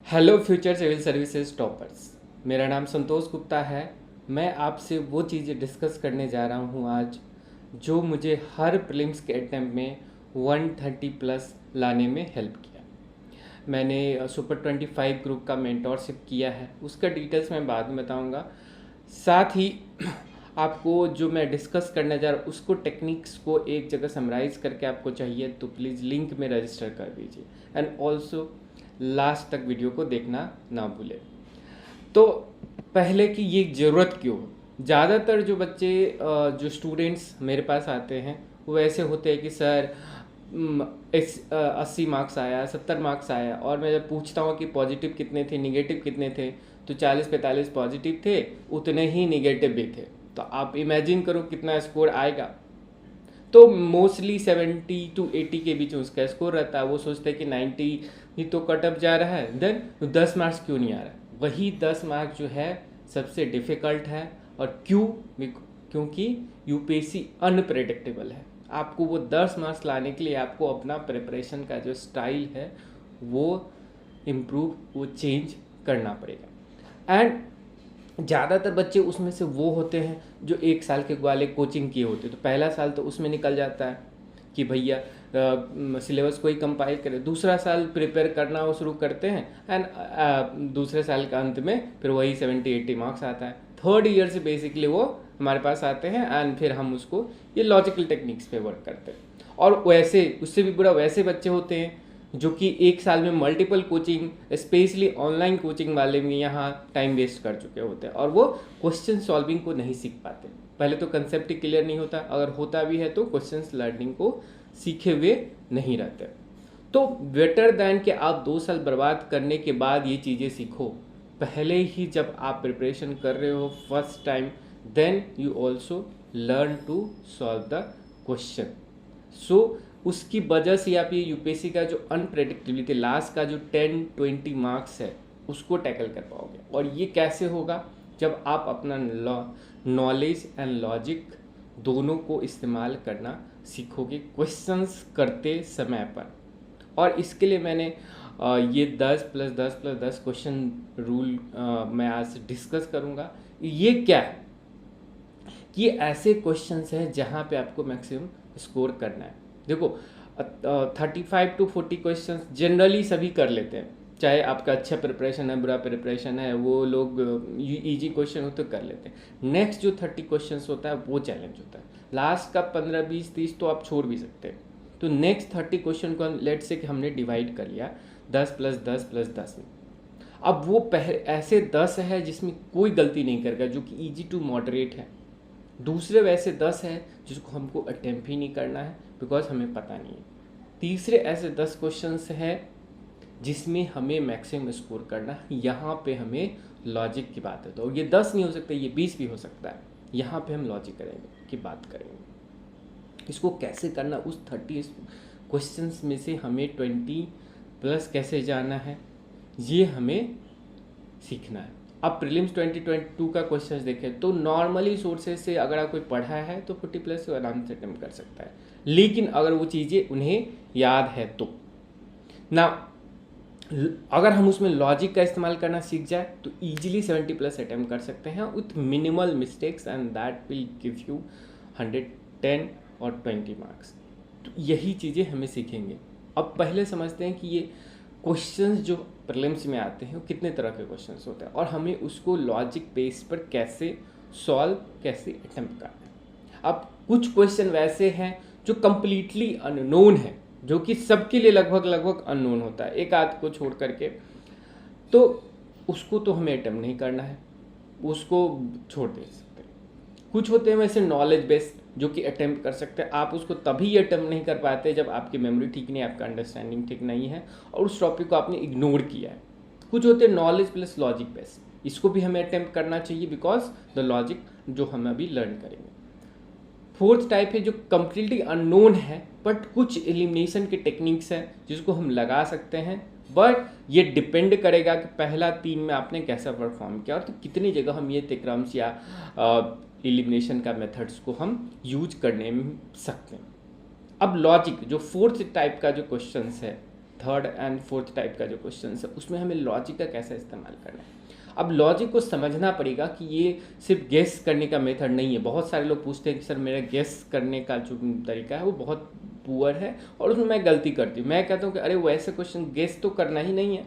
Hello future civil services toppers. मेरा नाम संतोष गुप्ता है। मैं आपसे वो चीज़ें डिस्कस करने जा रहा हूँ आज जो मुझे हर प्रीलिम्स के अटेम्प्ट में 130 प्लस लाने में हेल्प किया। मैंने सुपर 25 ग्रुप का मेंटोरशिप किया है, उसका डिटेल्स मैं बाद में बताऊँगा। साथ ही आपको जो मैं डिस्कस करने जा रहा हूँ उसको टेक्निक्स को एक जगह समराइज करके आपको चाहिए तो प्लीज़ लिंक में रजिस्टर कर दीजिए एंड ऑल्सो लास्ट तक वीडियो को देखना ना भूलें। तो पहले की ये ज़रूरत क्यों? ज़्यादातर जो बच्चे जो स्टूडेंट्स मेरे पास आते हैं वो ऐसे होते हैं कि सर 80 मार्क्स आया, 70 मार्क्स आया, और मैं जब पूछता हूँ कि पॉजिटिव कितने थे, निगेटिव कितने थे, तो 40-45 पॉजिटिव थे, उतने ही निगेटिव भी थे। तो आप इमेजिन करो कितना स्कोर आएगा। तो मोस्टली 70 to 80 के बीच उसका स्कोर रहता है। वो सोचते हैं कि 90 ही तो कटअप जा रहा है, देन 10 मार्क्स क्यों नहीं आ रहा? वही 10 मार्क्स जो है सबसे डिफ़िकल्ट है। और क्यों? क्योंकि यूपीएससी अनप्रेडिक्टेबल है। आपको वो 10 मार्क्स लाने के लिए आपको अपना प्रिपरेशन का जो स्टाइल है वो इम्प्रूव, वो चेंज करना पड़ेगा। एंड ज़्यादातर बच्चे उसमें से वो होते हैं जो 1 साल के वाले कोचिंग किए होते हैं, तो पहला साल तो उसमें निकल जाता है कि भैया सिलेबस को ही कंपाइल करें। दूसरा साल प्रिपेयर करना वो शुरू करते हैं एंड दूसरे साल के अंत में फिर वही 70-80 मार्क्स आता है। थर्ड ईयर से बेसिकली वो हमारे पास आते हैं एंड फिर हम उसको ये लॉजिकल टेक्निक्स पे वर्क करते हैं। और वैसे उससे भी बुरा वैसे बच्चे होते हैं जो कि 1 साल में multiple coaching, specially online coaching वाले में यहाँ टाइम वेस्ट कर चुके होते हैं और वो क्वेश्चन सॉल्विंग को नहीं सीख पाते। पहले तो कंसेप्ट ही क्लियर नहीं होता, अगर होता भी है तो क्वेश्चन लर्निंग को सीखे हुए नहीं रहते। तो बेटर दैन कि आप 2 साल बर्बाद करने के बाद ये चीज़ें सीखो, पहले ही जब आप प्रिपरेशन कर रहे हो first time, then you also learn to solve the question. So उसकी वजह से आप ये यूपीएससी का जो अनप्रेडिक्टेबिलिटी लास्ट का जो 10-20 मार्क्स है उसको टैकल कर पाओगे। और ये कैसे होगा? जब आप अपना नॉलेज एंड लॉजिक दोनों को इस्तेमाल करना सीखोगे क्वेश्चंस करते समय पर। और इसके लिए मैंने ये 10+10+10 क्वेश्चन रूल मैं आज डिस्कस करूँगा। ये क्या है? ये ऐसे क्वेश्चंस हैं जहाँ पे आपको मैक्सिमम स्कोर करना है। देखो 35 to 40 क्वेश्चंस जनरली सभी कर लेते हैं, चाहे आपका अच्छा प्रिपरेशन है, बुरा प्रिपरेशन है, वो लोग इजी क्वेश्चन हो तो कर लेते हैं। नेक्स्ट जो 30 क्वेश्चंस होता है वो चैलेंज होता है। लास्ट का 15-20-30 तो आप छोड़ भी सकते हैं। तो नेक्स्ट 30 क्वेश्चन को लेट से कि हमने डिवाइड कर लिया 10+10+10 में। अब वो ऐसे 10 है जिसमें कोई गलती नहीं करेगा, जो कि ईजी टू मॉडरेट है। दूसरे वैसे 10 है जिसको हमको अटेम्प्ट ही नहीं करना है बिकॉज हमें पता नहीं है। तीसरे ऐसे 10 क्वेश्चंस है जिसमें हमें मैक्सिमम स्कोर करना है। यहाँ पे हमें लॉजिक की बात है, तो ये 10 नहीं हो सकता, ये 20 भी हो सकता है। यहाँ पे हम लॉजिक करेंगे की बात करेंगे। इसको कैसे करना, उस 30 क्वेश्चंस में से हमें 20+ कैसे जाना है ये हमें सीखना है। अब प्रीलिम्स 2022 का क्वेश्चन देखें तो नॉर्मली सोर्सेज से अगर आप कोई पढ़ा है तो 40+ से आराम से अटेम्प्ट कर सकता है, लेकिन अगर वो चीज़ें उन्हें याद है तो ना, अगर हम उसमें लॉजिक का इस्तेमाल करना सीख जाए तो इजीली 70+ अटेम्प्ट कर सकते हैं with minimal mistakes and that will give you 110 और 20 मार्क्स। तो यही चीज़ें हमें सीखेंगे। अब पहले समझते हैं कि ये क्वेश्चंस जो प्रीलिम्स में आते हैं वो कितने तरह के क्वेश्चंस होते हैं और हमें उसको लॉजिक बेस पर कैसे सॉल्व, कैसे अटेम्प्ट करना है। अब कुछ क्वेश्चन वैसे हैं जो कम्प्लीटली अननोन है, जो कि सबके लिए लगभग अननोन होता है एक आध को छोड़ करके, तो उसको तो हमें अटेम्प्ट नहीं करना है, उसको छोड़ दे सकते हैं। कुछ होते हैं वैसे नॉलेज बेस्ड जो कि अटेम्प्ट कर सकते हैं, आप उसको तभी अटेम्प्ट नहीं कर पाते जब आपकी मेमोरी ठीक नहीं है, आपका अंडरस्टैंडिंग ठीक नहीं है और उस टॉपिक को आपने इग्नोर किया है। कुछ होते हैं नॉलेज प्लस लॉजिक बेस्ड, इसको भी हमें अटेम्प्ट करना चाहिए बिकॉज द लॉजिक जो हम अभी लर्न करेंगे। फोर्थ टाइप है जो कम्प्लीटली अननोन है बट कुछ एलिमिनेशन के टेक्निक्स हैं जिसको हम लगा सकते हैं, बट ये डिपेंड करेगा कि पहला 3 में आपने कैसा परफॉर्म किया और तो कितनी जगह हम ये तिक्रम्स या एलिमिनेशन का मेथड्स को हम यूज करने में सकते हैं। अब लॉजिक जो फोर्थ टाइप का जो क्वेश्चंस है थर्ड एंड फोर्थ टाइप का जो क्वेश्चन है उसमें हमें लॉजिक का कैसे इस्तेमाल करना है। अब लॉजिक को समझना पड़ेगा कि ये सिर्फ गेस करने का मेथड नहीं है। बहुत सारे लोग पूछते हैं कि सर मेरा गेस करने का जो तरीका है वो बहुत पुअर है और उसमें मैं गलती करती हूँ। मैं कहता हूँ कि अरे वो ऐसे क्वेश्चन गेस तो करना ही नहीं है।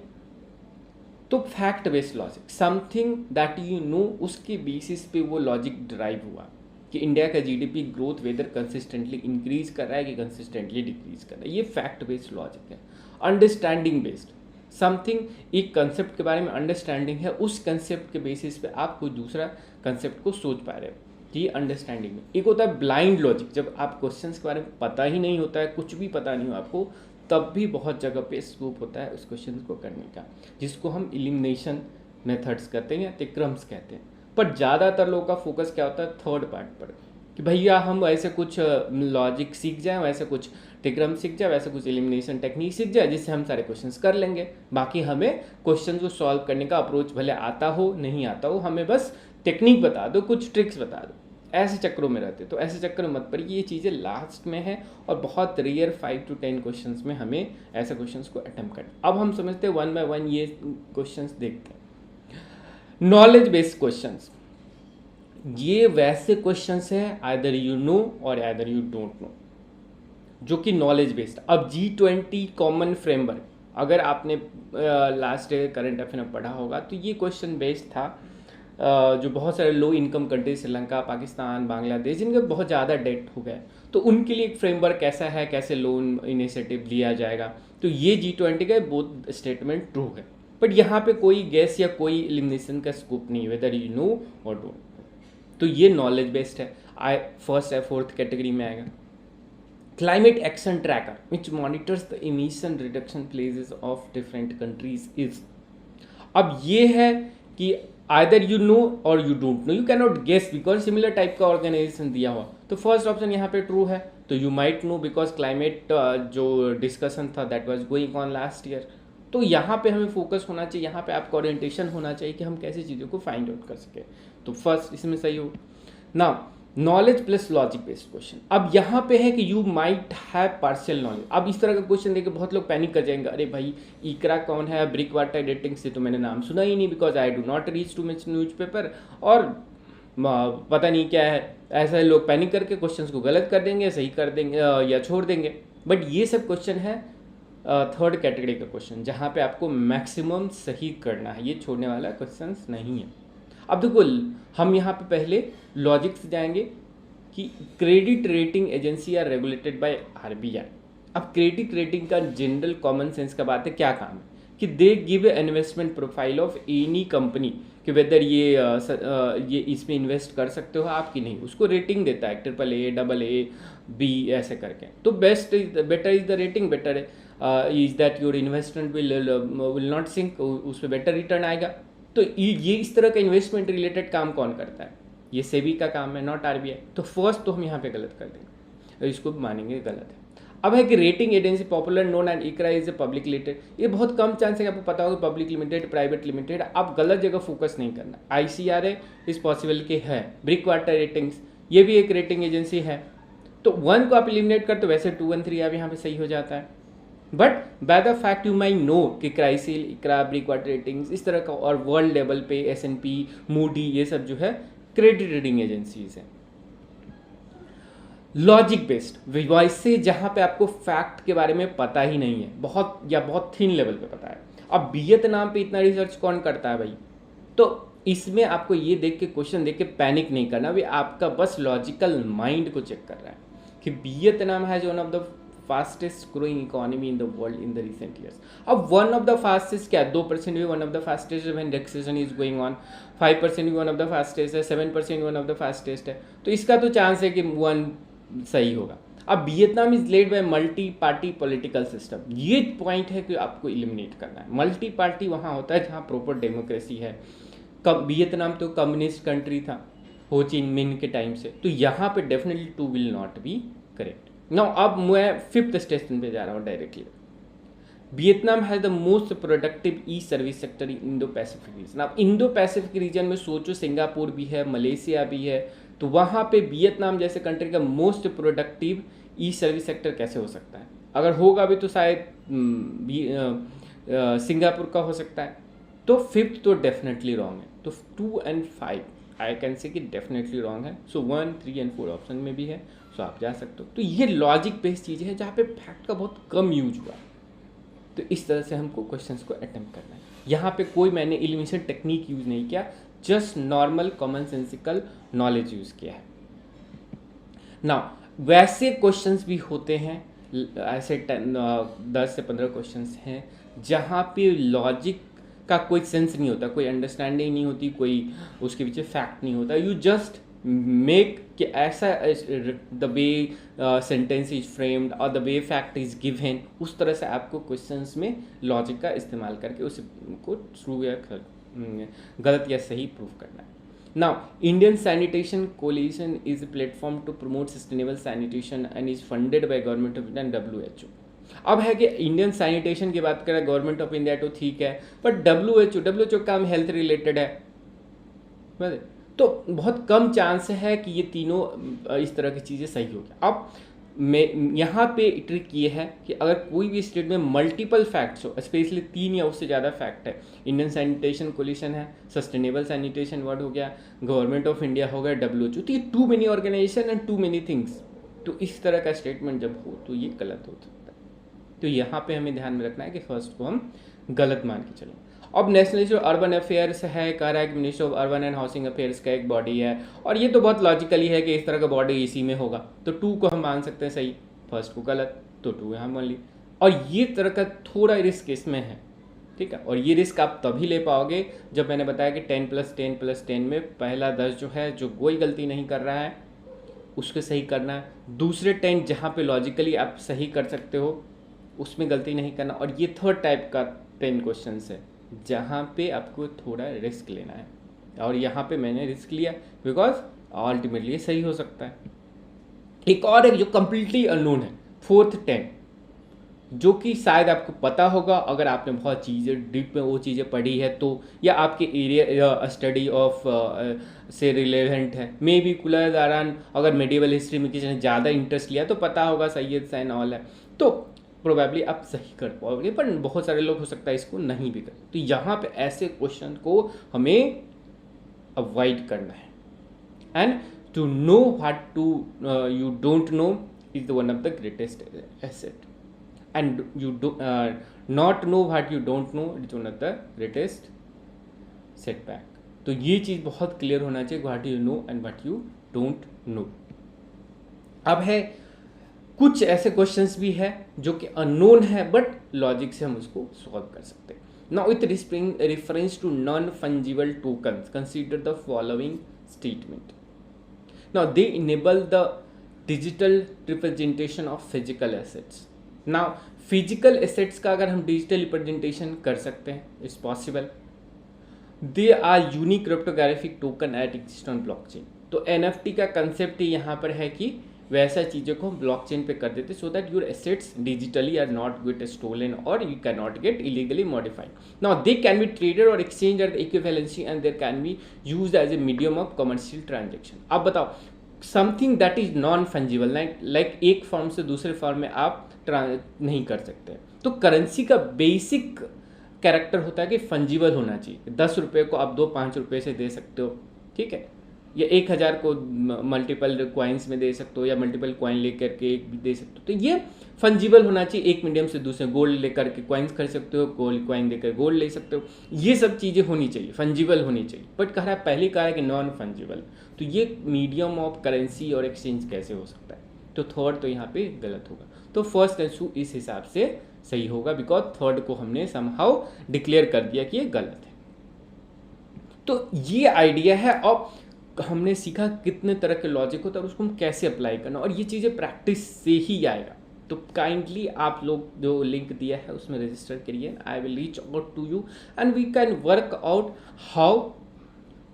तो fact based logic, something that you know, उसके बेसिस पे वो लॉजिक ड्राइव हुआ कि इंडिया का GDP growth whether consistently increase कर रहा है कि कंसिस्टेंटली डिक्रीज कर रहा है, ये फैक्ट बेस्ड लॉजिक है। अंडरस्टैंडिंग बेस्ड, समथिंग, एक कंसेप्ट के बारे में अंडरस्टैंडिंग है, उस कंसेप्ट के बेसिस पे आप कोई दूसरा कंसेप्ट को सोच पा रहे हो, ये अंडरस्टैंडिंग में। एक होता है ब्लाइंड लॉजिक, जब आप क्वेश्चंस के बारे में पता ही नहीं होता है, कुछ भी पता नहीं हो आपको, तब भी बहुत जगह पे स्कोप होता है उस क्वेश्चन को करने का, जिसको हम एलिमिनेशन मेथड्स कहते हैं या तिक्रम्स कहते हैं। पर ज़्यादातर लोगों का फोकस क्या होता है थर्ड पार्ट पर, कि भैया हम ऐसे कुछ लॉजिक सीख जाएं, वैसे कुछ तिक्रम सीख जाए, वैसे कुछ एलिमिनेशन टेक्निक सीख जाए, जिससे हम सारे क्वेश्चंस कर लेंगे। बाकी हमें क्वेश्चन को सॉल्व करने का अप्रोच भले आता हो नहीं आता हो, हमें बस टेक्निक बता दो, कुछ ट्रिक्स बता दो। ऐसे चक्करों में रहते, तो ऐसे चक्कर में मत पड़िए, ये चीज़ें लास्ट में है और बहुत रेयर 5 to 10 क्वेश्चंस में हमें ऐसे क्वेश्चंस को अटेम्प्ट करना। अब हम समझते हैं 1 by 1 ये क्वेश्चंस देखते हैं। नॉलेज बेस्ड क्वेश्चंस, ये वैसे क्वेश्चंस हैं आइदर यू नो और आइदर यू डोंट नो, जो कि नॉलेज बेस्ड। अब G20 कॉमन फ्रेमवर्क, अगर आपने लास्ट करंट अफेयर में पढ़ा होगा तो ये क्वेश्चन बेस्ड था, जो बहुत सारे low income country, Sri Lanka, Pakistan, Bangladesh, जिनके बहुत ज़्यादा डेट हो गया है, तो उनके लिए एक फ्रेमवर्क कैसा है, कैसे लोन इनिशिएटिव लिया जाएगा। तो ये G20 का बोथ स्टेटमेंट ट्रू है, बट यहाँ पे कोई गैस या कोई एलिमिनेशन का स्कोप नहीं है, whether you know or don't. तो ये नॉलेज बेस्ड है, फर्स्ट या फोर्थ कैटेगरी में आएगा। Climate action tracker which monitors the emission reduction places of different countries is. अब ये है कि either you know or you don't know, you can not guess because similar type का organisation दिया हुआ। तो फर्स्ट ऑप्शन यहाँ पे ट्रू है, तो you might know because climate जो डिस्कशन था that was going on last year. तो यहाँ पे हमें फोकस होना चाहिए, यहाँ पे आपका ओरिएंटेशन होना चाहिए कि हम कैसे चीज़ों को फाइंड आउट कर सके। तो फर्स्ट इसमें सही हो ना। Knowledge plus logic based question, अब यहाँ पे है कि you might have partial knowledge. अब इस तरह का क्वेश्चन देके बहुत लोग पैनिक कर जाएंगे, अरे भाई इकरा कौन है, ब्रिक वाटर रेटिंग से तो मैंने नाम सुना ही नहीं, because I do not reach too much newspaper, और पता नहीं क्या है। ऐसे लोग पैनिक करके क्वेश्चन को गलत कर देंगे, सही कर देंगे या छोड़ देंगे। बट ये सब क्वेश्चन है थर्ड कैटेगरी का क्वेश्चन, जहाँ पे आपको मैक्सिमम सही करना है, ये छोड़ने वाला क्वेश्चन नहीं है। अब देखो हम यहाँ पे पहले लॉजिक से जाएंगे कि credit rating agency are regulated by RBI। अब क्रेडिट रेटिंग का जनरल कॉमन सेंस का बात है, क्या काम है कि they give investment profile of any company, कि वेदर ये इसमें इन्वेस्ट कर सकते हो आप कि नहीं, उसको रेटिंग देता है AAA, AA, B ऐसे करके। तो better is the rating, better is that your investment will not sink, उस पर बेटर रिटर्न आएगा। तो ये इस तरह का इन्वेस्टमेंट रिलेटेड काम कौन करता है, ये सेबी का काम है, नॉट RBI। तो फर्स्ट तो हम यहाँ पे गलत कर देंगे, इसको मानेंगे गलत है। अब है कि rating agency popular known and ICRA is a public limited, ये बहुत कम चांस है कि आपको पता होगा पब्लिक लिमिटेड, प्राइवेट लिमिटेड। आप गलत जगह फोकस नहीं करना। ICRA इज पॉसिबल के है, ब्रिक वाटर रेटिंग्स ये भी एक रेटिंग एजेंसी है। तो 1 को आप एलिमिनेट करते, वैसे 2 and 3 आप यहाँ पे सही हो जाता है। But by the fact you may know कि क्राइसिल, इकरा, ब्रिक वाटर रेटिंग्स इस तरह का, और वर्ल्ड लेवल पे S&P, मूडी, ये सब जो है क्रेडिट रेटिंग एजेंसीज हैं। लॉजिक बेस्ड, वैसे जहां पे आपको फैक्ट के बारे में पता ही नहीं है, बहुत थिन लेवल पे पता है। अब वियतनाम पे इतना रिसर्च कौन करता है भाई? तो इसमें आपको ये देख के, क्वेश्चन देख के पैनिक नहीं करना, वे आपका बस लॉजिकल माइंड को चेक कर रहा है कि Vietnam has one of the fastest growing economy in the world in the recent years. अब वन ऑफ द फास्टेस्ट क्या, 2% भी वन ऑफ द फास्टेस्ट है, when recession is going on, 5% भी वन ऑफ द फास्टेस्ट है, 7% one of the fastest है। तो इसका तो चांस है कि 1 सही होगा। अब Vietnam is led by multi party political system, ये पॉइंट है कि आपको एलिमिनेट करना है। मल्टी पार्टी वहाँ होता है जहाँ प्रॉपर डेमोक्रेसी है। वियतनाम तो कम्युनिस्ट कंट्री था हो चिन मिन के टाइम से, तो यहाँ पे definitely 2 will not be correct. Now अब मैं 5th स्टेशन पे जा रहा हूँ directly. Vietnam has the most productive E service sector in Indo Pacific region. अब इंडो पैसिफिक रीजन में सोचो, सिंगापुर भी है, मलेशिया भी है, तो वहाँ पे वियतनाम जैसे कंट्री का मोस्ट प्रोडक्टिव ई सर्विस सेक्टर कैसे हो सकता है? अगर होगा भी तो शायद सिंगापुर का हो सकता है। तो फिफ्थ तो डेफिनेटली रॉन्ग है। तो 2 and 5 आई कैन से कि डेफिनेटली रॉन्ग है। सो 1, 3 and 4 ऑप्शन में भी है, सो आप जा सकते हो। तो ये लॉजिक बेस्ड चीज़ें हैं जहाँ पे फैक्ट का बहुत कम यूज हुआ। तो इस तरह से हमको क्वेश्चंस को अटेम्प्ट करना है। यहाँ पे कोई मैंने एलिमिनेशन टेक्निक यूज़ नहीं किया, just normal common sensical knowledge use किया है। नाउ वैसे क्वेश्चंस भी होते हैं, ऐसे 10 से 15 क्वेश्चंस हैं जहाँ पे लॉजिक का कोई सेंस नहीं होता, कोई अंडरस्टैंडिंग नहीं होती, कोई उसके पीछे फैक्ट नहीं होता। यू जस्ट मेक कि ऐसा the way sentence is framed और the way fact is given, उस तरह से आपको क्वेश्चंस में लॉजिक का इस्तेमाल करके उसको ट्रू या गलत या सही प्रूव करना है। Now Indian sanitation coalition is a platform to promote sustainable sanitation and is funded by government of India and WHO। अब है कि इंडियन सैनिटेशन की बात करें गवर्नमेंट ऑफ इंडिया तो ठीक है, बट WHO का काम हेल्थ रिलेटेड है, तो बहुत कम चांस है कि ये तीनों इस तरह की चीज़ें सही हो गया। अब मैं यहाँ पे ट्रिक ये है कि अगर कोई भी स्टेट में मल्टीपल फैक्ट्स हो, स्पेशली 3 या उससे ज़्यादा फैक्ट है, इंडियन सैनिटेशन कोलिशन है, सस्टेनेबल सैनिटेशन वर्ड हो गया, गवर्नमेंट ऑफ इंडिया हो गया, WHO, तो ये too many organisation and too many things, तो इस तरह का स्टेटमेंट जब हो तो ये गलत हो सकता है। तो यहाँ पे हमें ध्यान में रखना है कि फर्स्ट को हम गलत मान के चलें। अब national institute of urban affairs है, कह रहा है कि ministry of urban and housing affairs का एक बॉडी है, और ये तो बहुत लॉजिकली है कि इस तरह का बॉडी इसी में होगा, तो 2 को हम मान सकते हैं सही, फर्स्ट को गलत, तो 2 यहाँ मान ली। और ये तरह का थोड़ा रिस्क इसमें है, ठीक है, और ये रिस्क आप तभी ले पाओगे जब मैंने बताया कि 10 + 10 + 10 में पहला 10 जो है, जो कोई गलती नहीं कर रहा है उसको सही करना है, दूसरे 10 जहाँ पे लॉजिकली आप सही कर सकते हो उसमें गलती नहीं करना, और ये थर्ड टाइप का 10 क्वेश्चन है जहाँ पे आपको थोड़ा रिस्क लेना है, और यहाँ पे मैंने रिस्क लिया बिकॉज अल्टीमेटली सही हो सकता है। एक और है जो कम्प्लीटली अननोन है, 4th 10, जो कि शायद आपको पता होगा अगर आपने बहुत चीज़ें डीप में वो चीज़ें पढ़ी है तो, या आपके एरिया स्टडी ऑफ से रिलेवेंट है। मे बी कुल्ला दारान अगर मेडिवल हिस्ट्री में किसी ने ज़्यादा इंटरेस्ट लिया तो पता होगा, सैयद सैन ऑल है, तो प्रोबेबली आप सही कर पाओगे, पर बहुत सारे लोग हो सकता है इसको नहीं भी कर। तो यहाँ पे ऐसे क्वेश्चन को हमें अवॉइड करना है, and to know what to you don't know is one of the greatest asset, and you not know what you don't know is one of the greatest setback. तो ये चीज़ बहुत क्लियर होना चाहिए, what you know and what you don't know. अब है कुछ ऐसे क्वेश्चंस भी है जो कि अननोन है बट लॉजिक से हम उसको सॉल्व कर सकते हैं। Now with reference to non fungible tokens consider the following statement. Now they enable the digital representation of physical assets. Now physical assets का अगर हम डिजिटल रिप्रेजेंटेशन कर सकते हैं, it's possible. They are unique cryptographic token that exist on blockchain. तो NFT का concept यहाँ पर है कि वैसा चीज़ों को हम ब्लॉकचेन पे कर देते, so that your assets digitally are not get stolen और you can not get illegally modified. Now they can be traded और exchange at equivalency and there can be used as a medium of commercial transaction. अब बताओ, something that is non fungible, like एक form से दूसरे form में आप नहीं कर सकते, तो करेंसी का बेसिक कैरेक्टर होता है कि फंजिबल होना चाहिए। 10 रुपये को आप 5 रुपये से दे सकते हो, ठीक है, या 1000 को मल्टीपल क्वाइंस में दे सकते हो, या मल्टीपल क्वाइन लेकर के एक भी दे सकते हो। तो ये फंजिबल होना चाहिए, एक मीडियम से दूसरे, गोल्ड लेकर के क्वाइंस खरीद सकते हो, गोल्ड क्वाइन देकर गोल्ड ले सकते हो, ये सब चीज़ें होनी चाहिए, फंजिबल होनी चाहिए। बट कह रहा है, पहले कहा है कि नॉन फंजिबल, तो ये मीडियम ऑफ करेंसी और एक्सचेंज कैसे हो सकता है? तो थर्ड तो यहाँ पे गलत होगा, तो फर्स्ट आंसर इस हिसाब से सही होगा, बिकॉज थर्ड को हमने समहाउ डिक्लेयर कर दिया कि ये गलत है। तो ये आइडिया है। अब हमने सीखा कितने तरह के लॉजिक होता है और उसको हम कैसे अप्लाई करना, और ये चीज़ें प्रैक्टिस से ही आएगा। तो काइंडली आप लोग जो लिंक दिया है उसमें रजिस्टर करिए, I will reach out to you and we can work out how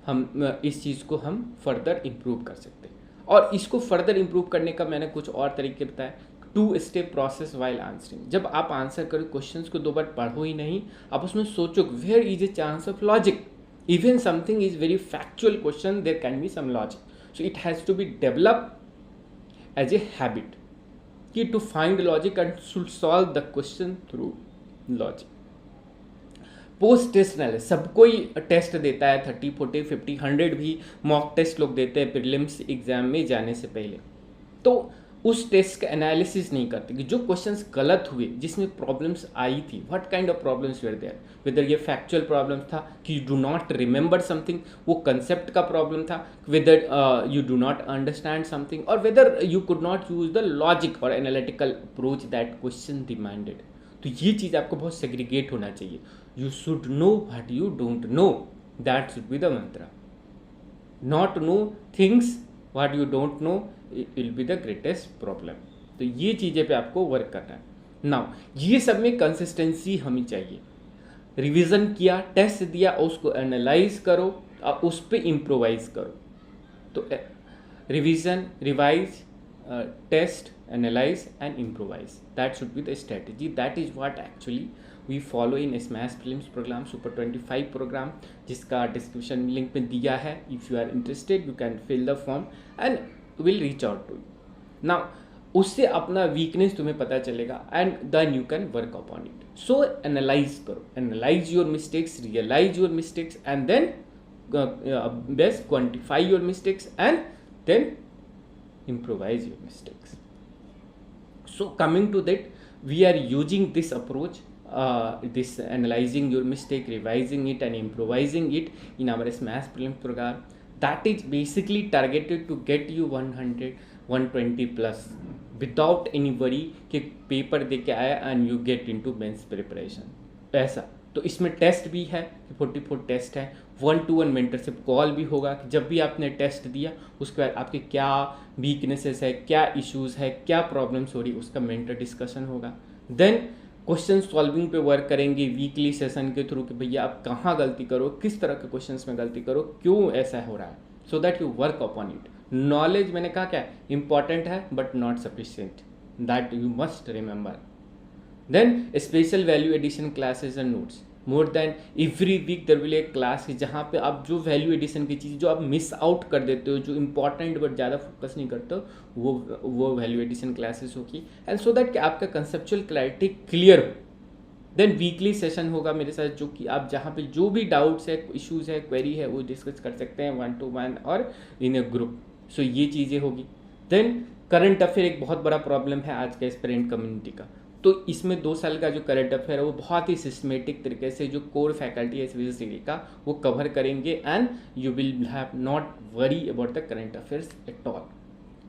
हम इस चीज़ को हम फर्दर इम्प्रूव कर सकते हैं। और इसको फर्दर इम्प्रूव करने का मैंने कुछ और तरीके बताए। 2 स्टेप प्रोसेस वाइल आंसरिंग। जब आप आंसर करो क्वेश्चंस को 2 बार पढ़ो ही नहीं, आप उसमें सोचो where is a chance of logic. Even something is very factual question, there can be some logic. So it has to be developed as a habit. कि to find logic and should solve the question through logic. Post test analysis, सब कोई test देता है, 30, 40, 50, 100 भी mock test लोग देते हैं prelims exam में जाने से पहले। तो उस टेस्ट का एनालिसिस नहीं करते कि जो क्वेश्चंस गलत हुए, जिसमें प्रॉब्लम्स आई थी, what kind of problems were there, whether ये फैक्चुअल प्रॉब्लम था कि you do not remember something, वो कंसेप्ट का प्रॉब्लम था, whether you do not understand something, और whether you could not use the logic और analytical approach that question demanded. तो ये चीज़ आपको बहुत सेग्रीगेट होना चाहिए। You should know what you don't know, that should be the mantra. Not know things what you don't no will be the greatest problem. तो ये चीज़ें पे आपको वर्क करना है। नाउ ये सब में कंसिस्टेंसी हमें चाहिए। रिवीजन किया, टेस्ट दिया, उसको एनालाइज करो और उस पर इम्प्रोवाइज करो। तो revision, revise, test, analyze and improvise, that should be the strategy. That is what actually we follow in SMAS prelims program, Super 25 program, जिसका डिस्क्रिप्शन लिंक में दिया है। If you are interested you can fill the form and will reach out to you. Now उससे अपना weakness तुम्हें पता चलेगा and then you can work upon it. So analyse करो, analyse your mistakes, realise your mistakes and then best quantify your mistakes and then improvise your mistakes. So coming to that, we are using this approach, this analyzing your mistake, revising it and improvising it in our SMAS prelims program. That is basically targeted to get you 100, 120 plus without any worry कि paper दे के आया and you get into mains preparation. ऐसा तो इसमें test भी है, 44 test है, 1-to-1 मेंटरशिप कॉल भी होगा कि जब भी आपने टेस्ट दिया उसके बाद आपके क्या वीकनेसेस है, क्या इश्यूज़ है, क्या प्रॉब्लम्स हो रही, उसका मेंटर डिस्कशन होगा। देन क्वेश्चन सॉल्विंग पे वर्क करेंगे वीकली सेशन के थ्रू कि भैया आप कहाँ गलती करो, किस तरह के क्वेश्चंस में गलती करो, क्यों ऐसा हो रहा है, so that you work upon it. Knowledge मैंने कहा क्या इंपॉर्टेंट है but not sufficient, that you must remember. Then special value addition classes and notes, more than every week there will be a class जहाँ पे आप जो value addition की चीज़ जो आप मिस आउट कर देते हो, जो इंपॉर्टेंट बट ज़्यादा फोकस नहीं करते हो, वो वैल्यू एडिशन क्लासेस होगी एंड सो दैट कि आपका कंसेप्चुअल क्लैरिटी क्लियर हो। देन वीकली सेशन होगा मेरे साथ जो कि आप जहाँ पे जो भी डाउट्स है, इश्यूज़ है, क्वेरी है, वो डिस्कस कर सकते हैं 1-to-1 और इन ए ग्रुप। सो ये चीज़ें होगी। देन करंट अफेयर एक बहुत बड़ा प्रॉब्लम है आज के एस्पिरेंट कम्युनिटी का, तो इसमें 2 साल का जो करंट अफेयर है वो बहुत ही सिस्टमेटिक तरीके से जो कोर फैकल्टी है सिविल डिग्री का वो कवर करेंगे and you will have not worry about the current affairs at all.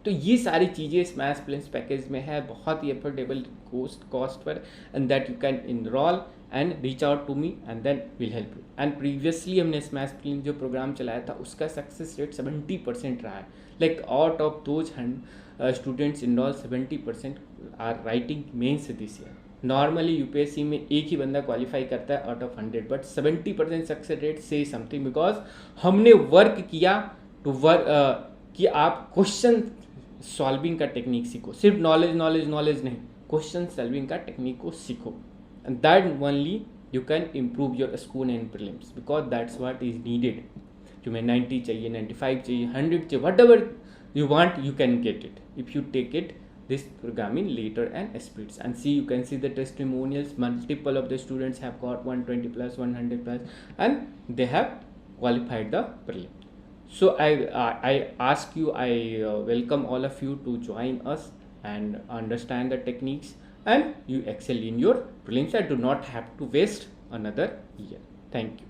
तो ये सारी चीज़ें स्मैश प्लेन्स पैकेज में है, बहुत ही एफोर्डेबल कॉस्ट पर, and that you can enrol and reach out to me and then will help you. And previously हमने स्मैश प्लेन जो प्रोग्राम चलाया था उसका सक्सेस रेट 70% रहा है। Like out of those students enrol 70% are writing mains this year. Normally UPSC में एक ही बंदा क्वालिफाई करता है out of 100, but 70% success rate से समथिंग, बिकॉज हमने वर्क किया टू वर्क कि आप क्वेश्चन सॉल्विंग का टेक्निक सीखो, सिर्फ नॉलेज नॉलेज नॉलेज नहीं, क्वेश्चन सॉल्विंग का टेक्निक को सीखो and that only you can improve your score in prelims, because that's what is needed. तुम्हें 90 चाहिए, 95 चाहिए, 100 चाहिए, what ever you want you can get it if you take it this programming later and speeds and see, you can see the testimonials, multiple of the students have got 120 plus 100 plus and they have qualified the prelim. So I ask you, I welcome all of you to join us and understand the techniques and you excel in your prelims and do not have to waste another year. Thank you.